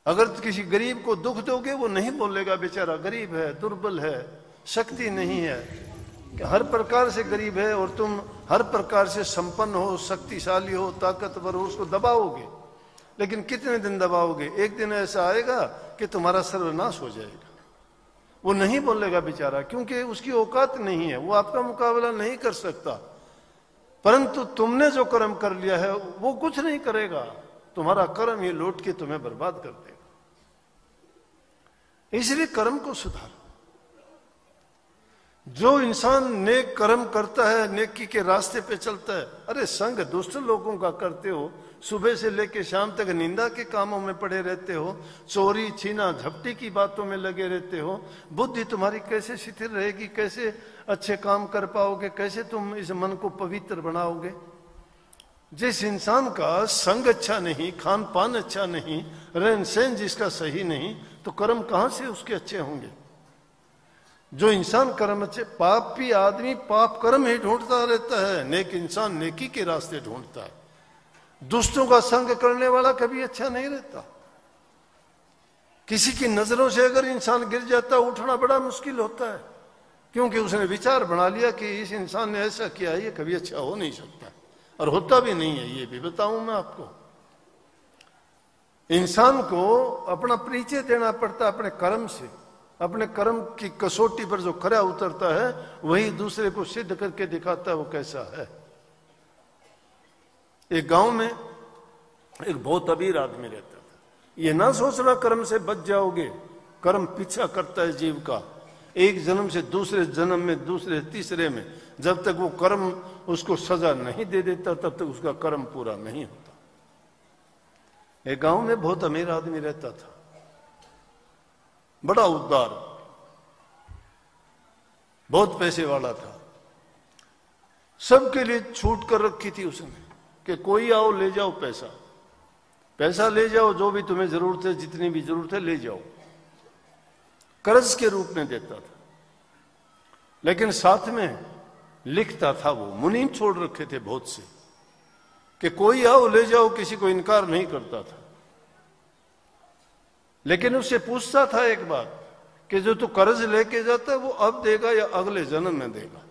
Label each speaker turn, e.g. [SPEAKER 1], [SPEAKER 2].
[SPEAKER 1] अगर किसी गरीब को दुख दोगे वो नहीं बोलेगा बेचारा गरीब है, दुर्बल है, शक्ति नहीं है। कि हर प्रकार से गरीब है और तुम हर प्रकार से संपन्न हो, शक्तिशाली हो, ताकतवर हो, उसको दबाओगे। लेकिन कितने दिन दबाओगे? एक दिन ऐसा आएगा कि तुम्हारा सर्वनाश हो जाएगा। वो नहीं बोलेगा बेचारा, क्योंकि उसकी औकात नहीं है, वो आपका मुकाबला नहीं कर सकता। परंतु तुमने जो कर्म कर लिया है वो कुछ नहीं करेगा, तुम्हारा कर्म ही लौट के तुम्हें बर्बाद कर देगा। इसलिए कर्म को सुधारो। जो इंसान नेक कर्म करता है, नेकी के रास्ते पे चलता है, अरे संग दुष्ट लोगों का करते हो, सुबह से लेकर शाम तक निंदा के कामों में पड़े रहते हो, चोरी छीना झपटी की बातों में लगे रहते हो, बुद्धि तुम्हारी कैसे शिथिल रहेगी? कैसे अच्छे काम कर पाओगे? कैसे तुम इस मन को पवित्र बनाओगे? जिस इंसान का संग अच्छा नहीं, खान पान अच्छा नहीं, रहन सहन जिसका सही नहीं, तो कर्म कहां से उसके अच्छे होंगे? जो इंसान कर्म अच्छे, पापी आदमी पाप कर्म ही ढूंढता रहता है, नेक इंसान नेकी के रास्ते ढूंढता है। दुष्टों का संग करने वाला कभी अच्छा नहीं रहता। किसी की नजरों से अगर इंसान गिर जाता, उठना बड़ा मुश्किल होता है, क्योंकि उसने विचार बना लिया कि इस इंसान ने ऐसा किया, ये कभी अच्छा हो नहीं सकता, और होता भी नहीं है। ये भी बताऊं मैं आपको, इंसान को अपना परिचय देना पड़ता है अपने कर्म से। अपने कर्म की कसौटी पर जो खरा उतरता है वही दूसरे को सिद्ध करके दिखाता है वो कैसा है। एक गांव में एक बहुत अमीर आदमी रहता था। ये ना सोचना कर्म से बच जाओगे, कर्म पीछा करता है जीव का, एक जन्म से दूसरे जन्म में, दूसरे तीसरे में, जब तक वो कर्म उसको सजा नहीं दे देता तब तक उसका कर्म पूरा नहीं होता। एक गांव में बहुत अमीर आदमी रहता था, बड़ा उदार, बहुत पैसे वाला था। सबके लिए छूट कर रखी थी उसने कि कोई आओ ले जाओ पैसा, पैसा ले जाओ, जो भी तुम्हें जरूरत है, जितनी भी जरूरत है ले जाओ। कर्ज के रूप में देता था, लेकिन साथ में लिखता था, वो मुनीम छोड़ रखे थे बहुत से कि कोई आओ ले जाओ, किसी को इनकार नहीं करता था। लेकिन उससे पूछता था एक बार कि जो तू कर्ज लेके जाता है वो अब देगा या अगले जन्म में देगा।